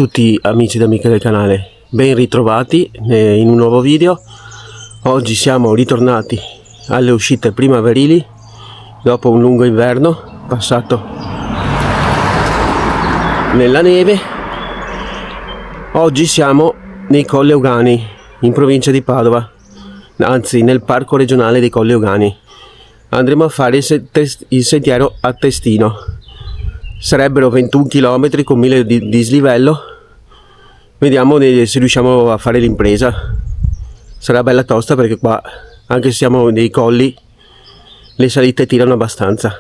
tutti amici ed amiche del canale, ben ritrovati in un nuovo video. Oggi siamo ritornati alle uscite primaverili dopo un lungo inverno passato nella neve. Oggi siamo nei Colli Euganei, in provincia di Padova, anzi nel parco regionale dei Colli Euganei. Andremo a fare il sentiero a Testino. Sarebbero 21 km con 1000 di dislivello. Vediamo se riusciamo a fare l'impresa. Sarà bella tosta perché qua, anche se siamo nei colli, le salite tirano abbastanza.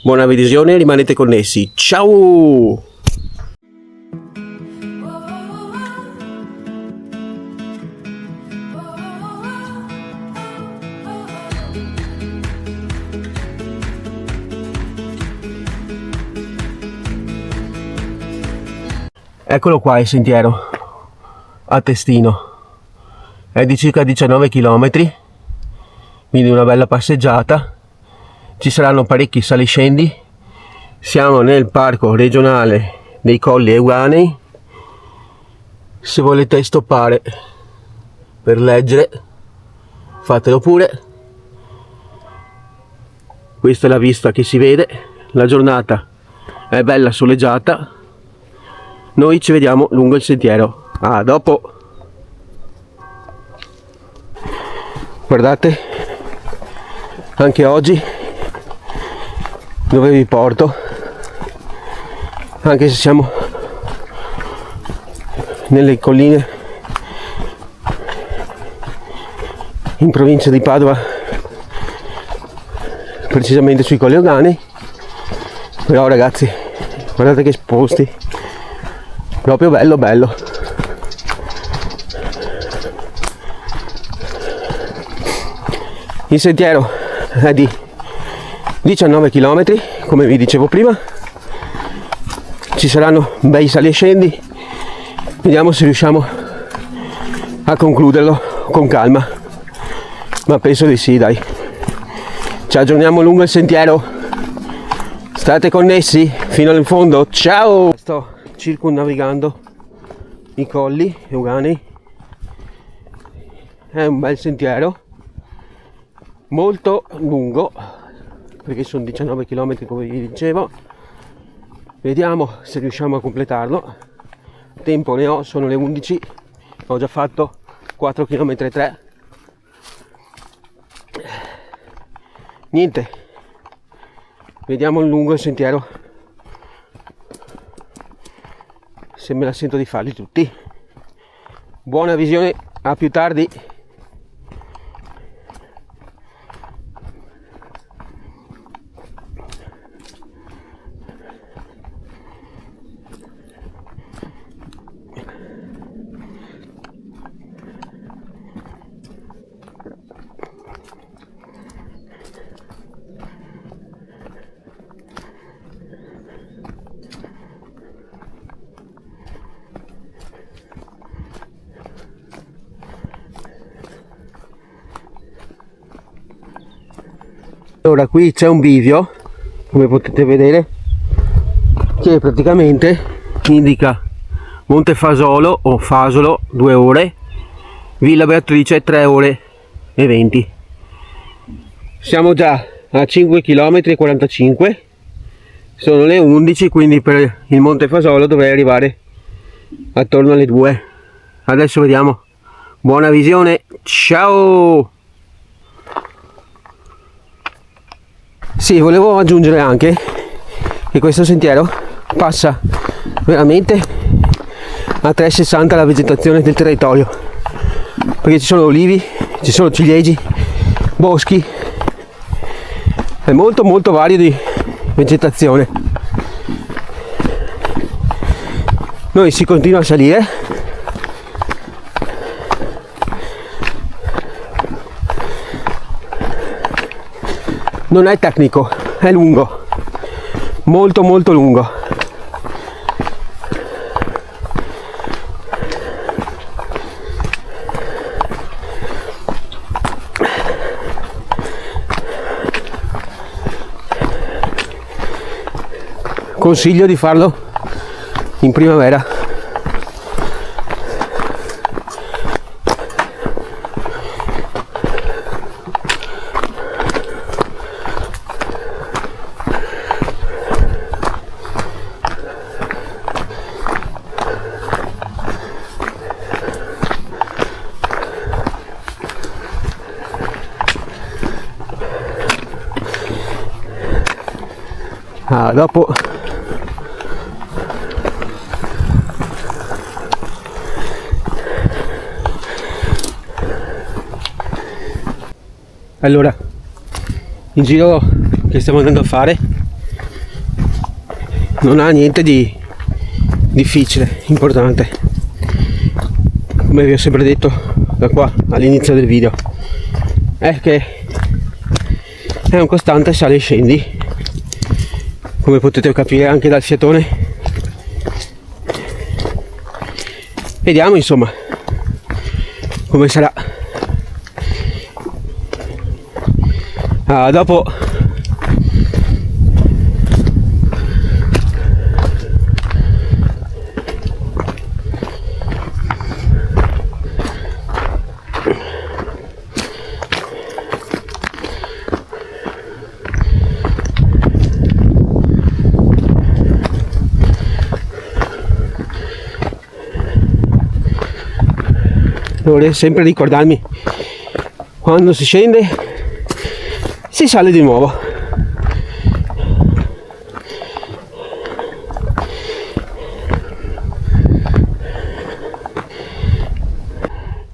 Buona visione, rimanete connessi. Ciao! Eccolo qua il sentiero a Testino, è di circa 19 km, quindi una bella passeggiata. Ci saranno parecchi saliscendi. Siamo nel parco regionale dei Colli Euganei. Se volete stoppare per leggere, fatelo pure. Questa è la vista che si vede, la giornata è bella soleggiata. Noi ci vediamo lungo il sentiero. A dopo. Guardate, anche oggi dove vi porto, anche se siamo nelle colline in provincia di Padova, precisamente sui Colli Euganei, però ragazzi, guardate che posti, proprio bello bello. Il sentiero è di 19 km, come vi dicevo prima. Ci saranno bei sali e scendi. Vediamo se riusciamo a concluderlo con calma, ma penso di sì, dai. Ci aggiorniamo lungo il sentiero. State connessi fino in fondo. Ciao! Sto circumnavigando i Colli Euganei. È un bel sentiero, molto lungo, perché sono 19 km come vi dicevo. Vediamo se riusciamo a completarlo. Tempo ne ho, sono le 11, ho già fatto 4 km e 3. Niente, vediamo lungo il sentiero se me la sento di farli tutti. Buona visione, a più tardi. Allora, qui c'è un bivio, come potete vedere, che praticamente indica Montefasolo o Fasolo 2 ore, Villa Beatrice 3 ore e 20. Siamo già a 5 km e 45, sono le 11, quindi per il Montefasolo dovrei arrivare attorno alle 2. Adesso vediamo. Buona visione, ciao! Sì, volevo aggiungere anche che questo sentiero passa veramente a 360 la vegetazione del territorio, perché ci sono olivi, ci sono ciliegi, boschi, è molto molto vario di vegetazione. Noi si continua a salire. Non è tecnico, è lungo, molto molto lungo. Consiglio di farlo in primavera, dopo allora il giro che stiamo andando a fare non ha niente di difficile, importante, come vi ho sempre detto da qua all'inizio del video, è che è un costante sali e scendi, come potete capire anche dal fiatone. Vediamo insomma come sarà. Dopo dovrei sempre ricordarmi, quando si scende si sale di nuovo.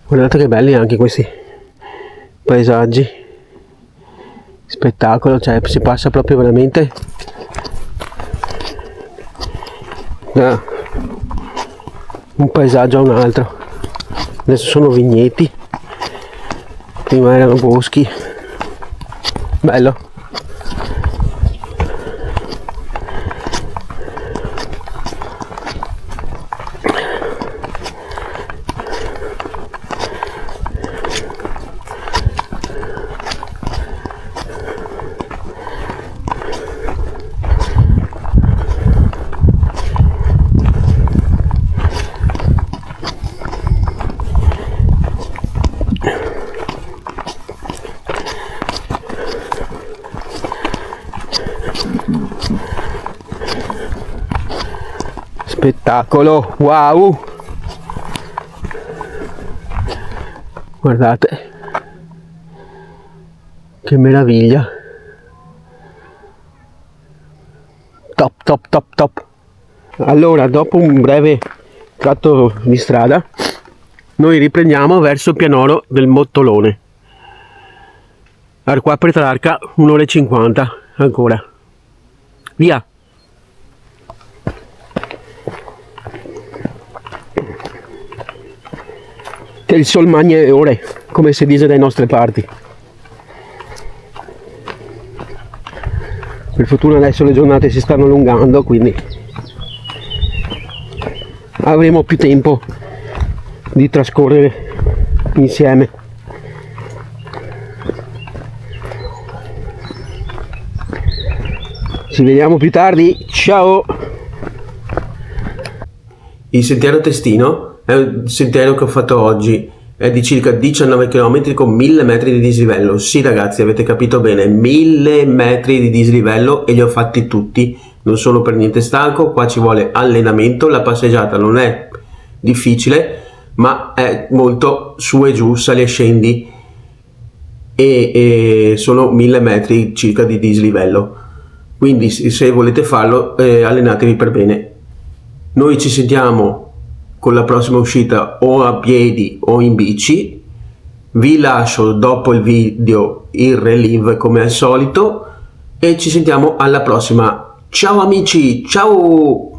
Guardate che belli anche questi paesaggi, spettacolo, cioè si passa proprio veramente da un paesaggio a un altro. Adesso sono vigneti, prima erano boschi, bello. Spettacolo, wow, guardate che meraviglia, top top top top. Allora, dopo un breve tratto di strada noi riprendiamo verso il pianoro del Mottolone. Qua per Trarca 1 ora e 50 ancora, via. Che il sol magna ore, come si dice dalle nostre parti. Per fortuna adesso le giornate si stanno allungando, quindi avremo più tempo di trascorrere insieme. Ci vediamo più tardi, ciao! Il sentiero Testino è un sentiero che ho fatto oggi, è di circa 19 km con 1000 metri di dislivello. Sì ragazzi, avete capito bene, 1000 metri di dislivello e li ho fatti tutti, non sono per niente stanco. Qua ci vuole allenamento, la passeggiata non è difficile, ma è molto su e giù, sali e scendi, e sono 1000 metri circa di dislivello, quindi se volete farlo allenatevi per bene. Noi ci sentiamo con la prossima uscita o a piedi o in bici. Vi lascio dopo il video il relive come al solito e ci sentiamo alla prossima. Ciao amici, ciao!